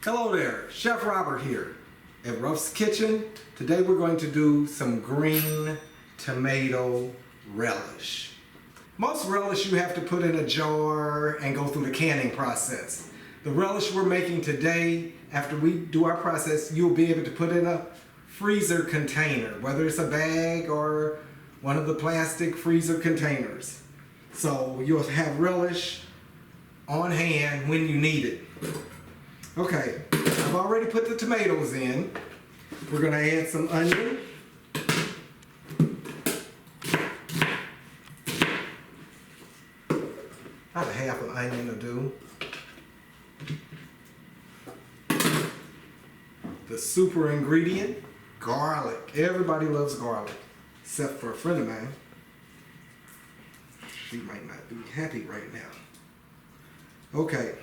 Hello there, Chef Robert here at Ruff's Kitchen. Today we're going to do some green tomato relish. Most relish you have to put in a jar and go through the canning process. The relish we're making today, after we do our process, you'll be able to put in a freezer container, whether it's a bag or one of the plastic freezer containers. So you'll have relish on hand when you need it. Okay, I've already put the tomatoes in. We're going to add some onion. About a half an onion will do. The super ingredient, garlic. Everybody loves garlic, except for a friend of mine. She might not be happy right now. Okay.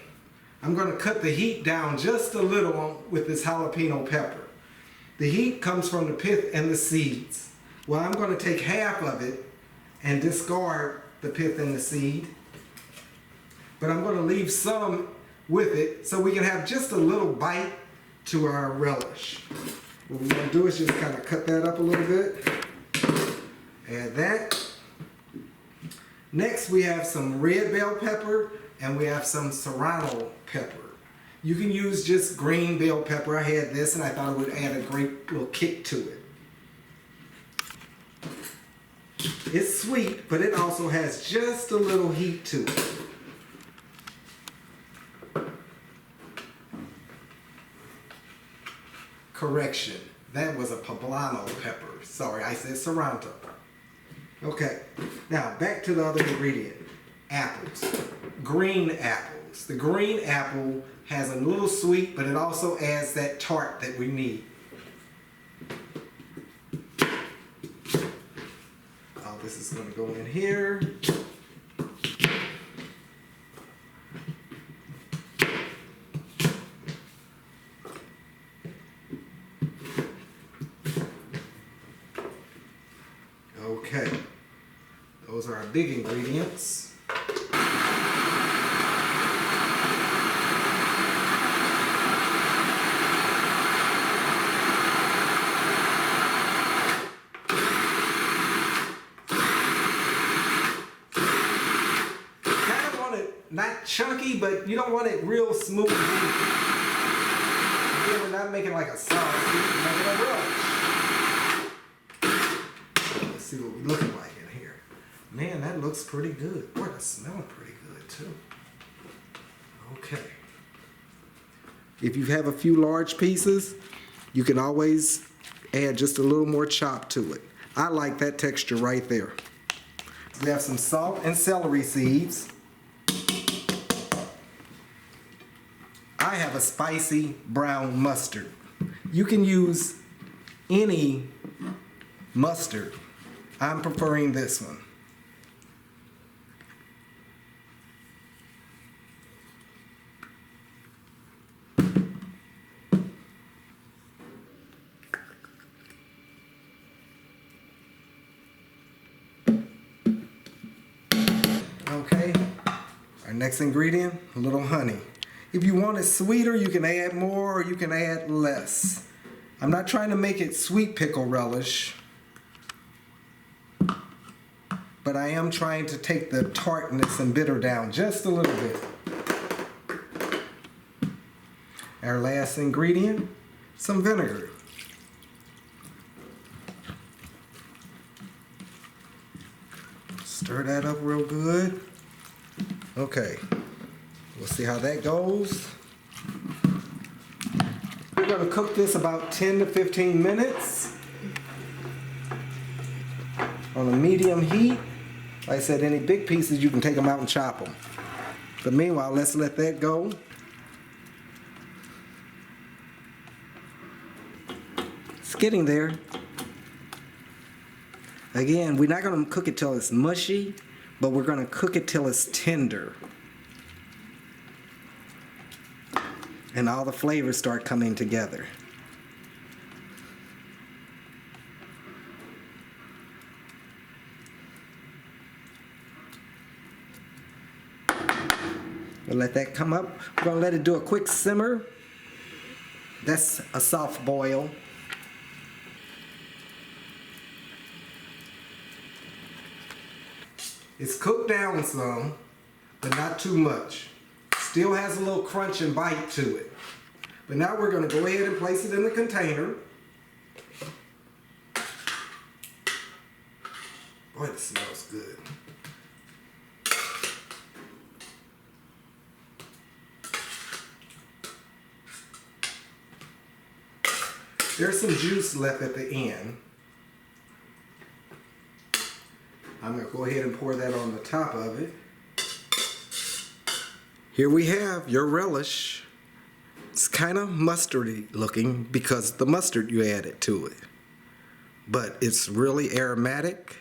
I'm going to cut the heat down just a little with this jalapeno pepper. The heat comes from the pith and the seeds. Well, I'm going to take half of it and discard the pith and the seed. But I'm going to leave some with it so we can have just a little bite to our relish. What we're going to do is just kind of cut that up a little bit. Add that. Next we have some red bell pepper and we have some serrano pepper. You can use just green bell pepper. I had this and I thought it would add a great little kick to it. It's sweet, but it also has just a little heat to it. Correction, that was a poblano pepper. Sorry, I said serrano. Okay, now back to the other ingredient. Apples, green apples. The green apple has a little sweet, but it also adds that tart that we need. Oh, this is going to go in here. Okay, those are our big ingredients. Not chunky, but you don't want it real smooth. Again, we're not making like a sauce, we're making a relish. Let's see what we're looking like in here. Man, that looks pretty good. Boy, that's smelling pretty good too. Okay. If you have a few large pieces, you can always add just a little more chop to it. I like that texture right there. We have some salt and celery seeds. I have a spicy brown mustard. You can use any mustard. I'm preferring this one. Okay, our next ingredient, a little honey. If you want it sweeter, you can add more or you can add less. I'm not trying to make it sweet pickle relish, but I am trying to take the tartness and bitter down just a little bit. Our last ingredient, some vinegar. Stir that up real good. Okay. We'll see how that goes. We're going to cook this about 10 to 15 minutes on a medium heat. Like I said, any big pieces, you can take them out and chop them. But meanwhile, let's let that go. It's getting there. Again, we're not going to cook it till it's mushy, but we're going to cook it till it's tender. And all the flavors start coming together. We'll let that come up. We're going to let it do a quick simmer That's a soft boil. It's cooked down some, but not too much. Still has a little crunch and bite to it. But now we're going to go ahead and place it in the container. Boy, it smells good. There's some juice left at the end. I'm going to go ahead and pour that on the top of it. Here we have your relish. It's kind of mustardy looking because the mustard you added to it. But it's really aromatic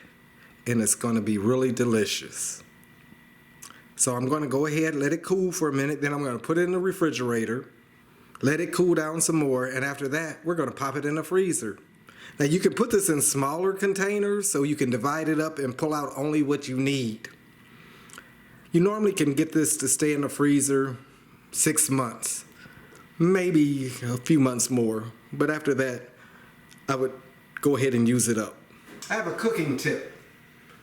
and it's going to be really delicious. So I'm going to go ahead and let it cool for a minute. Then I'm going to put it in the refrigerator. Let it cool down some more, and after that, we're going to pop it in the freezer. Now you can put this in smaller containers so you can divide it up and pull out only what you need. You normally can get this to stay in the freezer 6 months, maybe a few months more, but after that, I would go ahead and use it up. I have a cooking tip.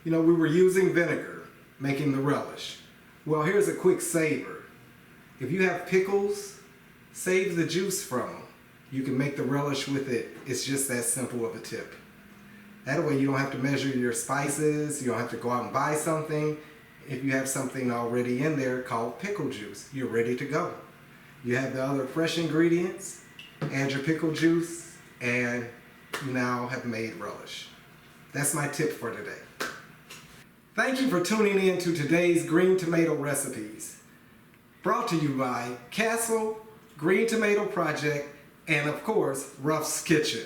You know, we were using vinegar, making the relish. Well, here's a quick saver. If you have pickles, save the juice from them. You can make the relish with it. It's just that simple of a tip. That way you don't have to measure your spices. You don't have to go out and buy something. If you have something already in there called pickle juice, you're ready to go. You have the other fresh ingredients, add your pickle juice, and you now have made relish. That's my tip for today. Thank you for tuning in to today's green tomato recipes. Brought to you by CAASTL, Green Tomato Project, and of course, Ruff's Kitchen.